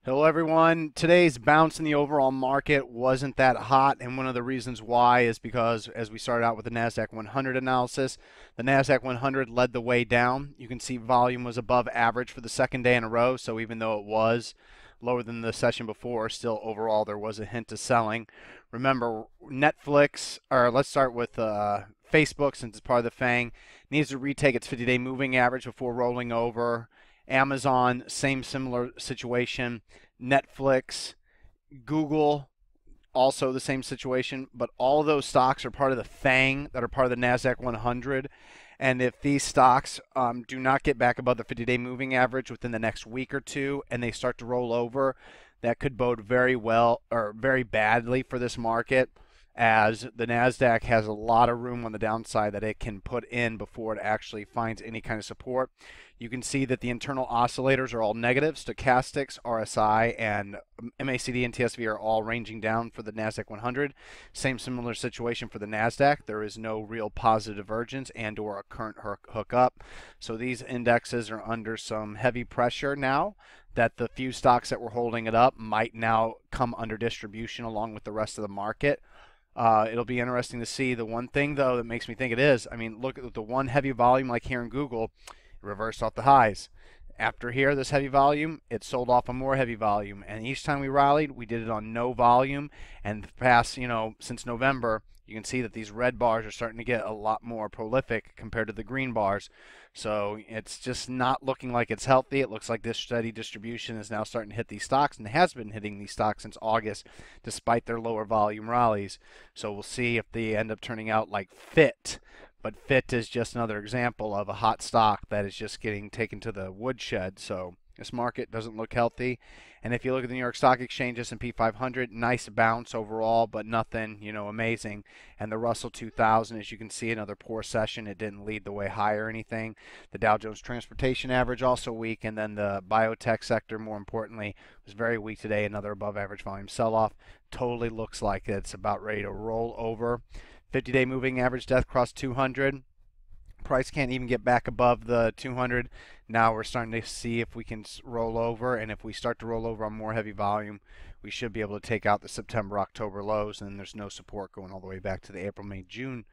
Hello, everyone. Today's bounce in the overall market wasn't that hot, and one of the reasons why is because as we started out with the NASDAQ 100 analysis, the NASDAQ 100 led the way down. You can see volume was above average for the second day in a row, so even though it was lower than the session before, still overall there was a hint of selling. Remember, Netflix, or let's start with Facebook since it's part of the FANG, needs to retake its 50-day moving average before rolling over. Amazon, same similar situation. Netflix, Google, also the same situation. But all of those stocks are part of the FANG that are part of the NASDAQ 100. And if these stocks do not get back above the 50-day moving average within the next week or two and they start to roll over, that could bode very well or very badly for this market, as the NASDAQ has a lot of room on the downside that it can put in before it actually finds any kind of support. You can see that the internal oscillators are all negative. Stochastics, RSI, and MACD and TSV are all ranging down for the NASDAQ 100. Same similar situation for the NASDAQ. There is no real positive divergence and or a current hook up. So these indexes are under some heavy pressure now, that the few stocks that were holding it up might now come under distribution along with the rest of the market. It'll be interesting to see. The one thing, though, that makes me think it is, I mean, look at the one heavy volume like here in Google, it reversed off the highs. After here, this heavy volume, it sold off a more heavy volume. And each time we rallied, we did it on no volume. And past, since November, you can see that these red bars are starting to get a lot more prolific compared to the green bars. So it's just not looking like it's healthy. It looks like this steady distribution is now starting to hit these stocks and has been hitting these stocks since August, despite their lower volume rallies. So we'll see if they end up turning out like FIT. But FIT is just another example of a hot stock that is just getting taken to the woodshed. So this market doesn't look healthy. And if you look at the New York Stock Exchange S&P 500, nice bounce overall, but nothing, amazing. And the Russell 2000, as you can see, another poor session. It didn't lead the way high or anything. The Dow Jones Transportation Average also weak, and then the biotech sector, more importantly, was very weak today. Another above average volume sell-off. Totally looks like it's about ready to roll over. 50-day moving average death cross 200. Price can't even get back above the 200. Now we're starting to see if we can roll over, and if we start to roll over on more heavy volume, we should be able to take out the September, October lows, and there's no support going all the way back to the April, May, June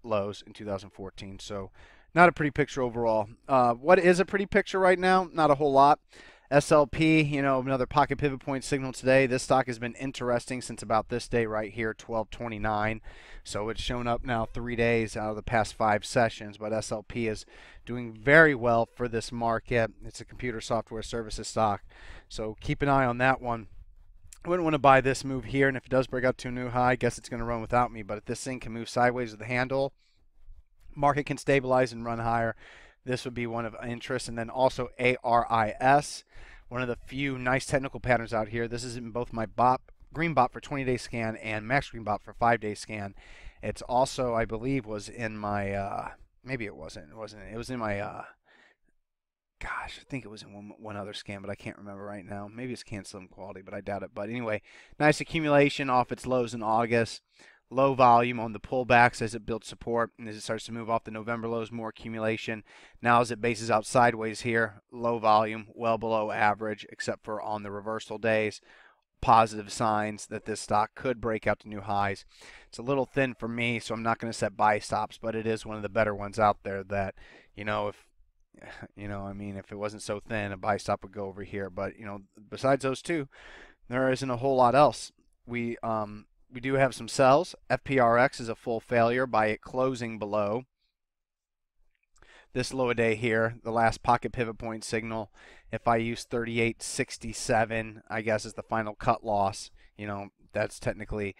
lows in 2014. So not a pretty picture overall. What is a pretty picture right now? Not a whole lot. SLP, another pocket pivot point signal today. This stock has been interesting since about this day right here, 1229. So it's shown up now 3 days out of the past 5 sessions, but SLP is doing very well for this market. It's a computer software services stock, so keep an eye on that one. I wouldn't want to buy this move here, and if it does break out to a new high, I guess it's going to run without me. But if this thing can move sideways with the handle, market can stabilize and run higher. This would be one of interest. And then also ARIS, one of the few nice technical patterns out here. This is in both my green bot for 20-day scan and max green bot for 5-day scan. It's also, I believe, was in my maybe it wasn't. It was in my gosh, I think it was in one other scan, but I can't remember right now. Maybe it's cancel quality, but I doubt it. But anyway, nice accumulation off its lows in August. Low volume on the pullbacks as it builds support, and as it starts to move off the November lows, more accumulation. Now as it bases out sideways here, low volume, well below average, except for on the reversal days. Positive signs that this stock could break out to new highs. It's a little thin for me, so I'm not going to set buy stops, but it is one of the better ones out there that, if if it wasn't so thin, a buy stop would go over here. But, besides those two, there isn't a whole lot else. We do have some sells. FPRX is a full failure by it closing below this low a day here, the last pocket pivot point signal. If I use 38.67, I guess is the final cut loss. That's technically,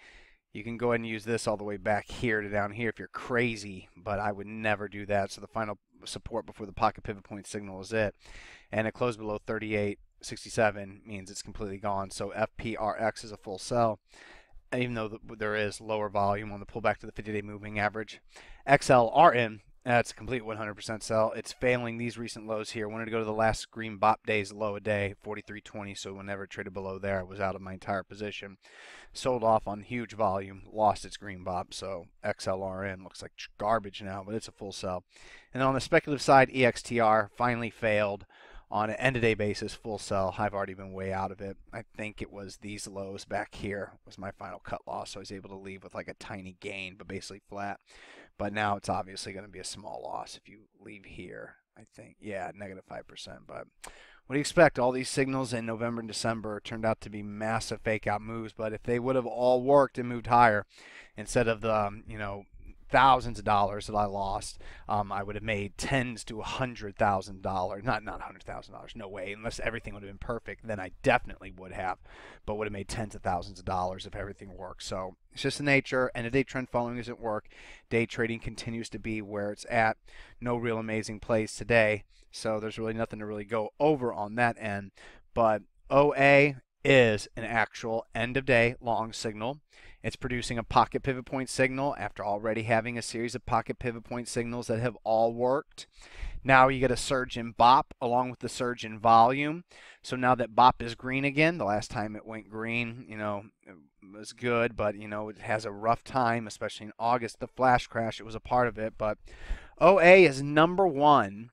you can go ahead and use this all the way back here to down here if you're crazy, but I would never do that. So the final support before the pocket pivot point signal is it. And it closed below 38.67 means it's completely gone. So FPRX is a full sell, even though there is lower volume on the pullback to the 50-day moving average. XLRN, that's a complete 100% sell. It's failing these recent lows here. Wanted to go to the last green bop day's low a day, 43.20. So whenever it traded below there, it was out of my entire position. Sold off on huge volume, lost its green bop. So XLRN looks like garbage now, but it's a full sell. And on the speculative side, EXTR finally failed On an end of day basis, full sell. I've already been way out of it. I think it was these lows back here was my final cut loss, so I was able to leave with like a tiny gain, but basically flat. But now it's obviously going to be a small loss if you leave here. I think, yeah, -5%. But what do you expect? All these signals in November and December turned out to be massive fake out moves. But if they would have all worked and moved higher instead of the, thousands of dollars that I lost, I would have made tens to $100,000. Not $100,000. No way. Unless everything would have been perfect, then I definitely would have. But would have made tens of thousands of dollars if everything worked. So it's just the nature. End of day trend following doesn't work. Day trading continues to be where it's at. No real amazing plays today. So there's really nothing to really go over on that end. But OA is an actual end of day long signal. It's producing a pocket pivot point signal after already having a series of pocket pivot point signals that have all worked. Now you get a surge in BOP along with the surge in volume. So now that BOP is green again, the last time it went green, it was good, but it has a rough time, especially in August. The flash crash, it was a part of it, but OA is number one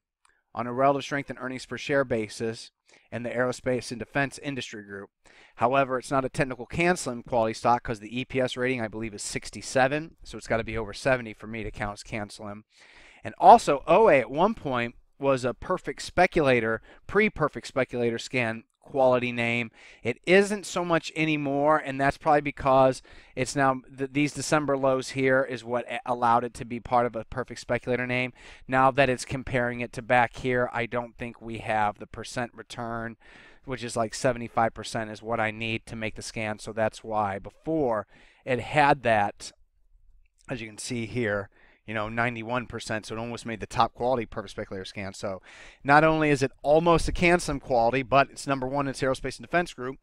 on a relative strength and earnings per share basis in the aerospace and defense industry group. However, it's not a technical CanSlim quality stock because the EPS rating, I believe, is 67. So it's got to be over 70 for me to count as CanSlim. And also, OA at one point was a perfect speculator, pre-perfect speculator scan quality name. It isn't so much anymore, and that's probably because it's now these December lows here is what allowed it to be part of a perfect speculator name. Now that it's comparing it to back here, I don't think we have the percent return, which is like 75% is what I need to make the scan. So that's why before it had that, as you can see here, 91%, so it almost made the top quality perfect speculator scan. So not only is it almost a CanSlim quality, but it's number one in its aerospace and defense group.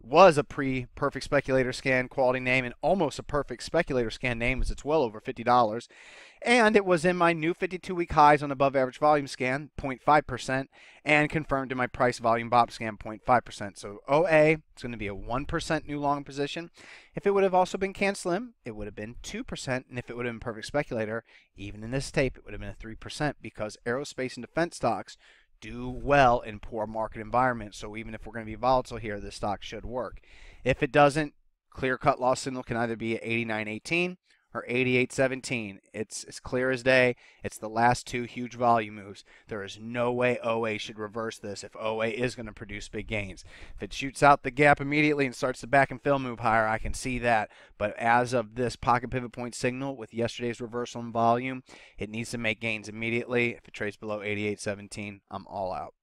Was a pre-perfect speculator scan quality name and almost a perfect speculator scan name, as it's well over $50. And it was in my new 52-week highs on above average volume scan, 0.5%, and confirmed in my price volume BOP scan, 0.5%. So OA is going to be a 1% new long position. If it would have also been CanSlim, it would have been 2%, and if it would have been perfect speculator, even in this tape, it would have been a 3% because aerospace and defense stocks do well in poor market environments. So even if we're going to be volatile here, this stock should work. If it doesn't, clear-cut loss signal can either be at 89.18 or 88.17. It's as clear as day. It's the last two huge volume moves. There is no way OA should reverse this if OA is going to produce big gains. If it shoots out the gap immediately and starts to back and fill move higher, I can see that. But as of this pocket pivot point signal with yesterday's reversal in volume, it needs to make gains immediately. If it trades below 88.17, I'm all out.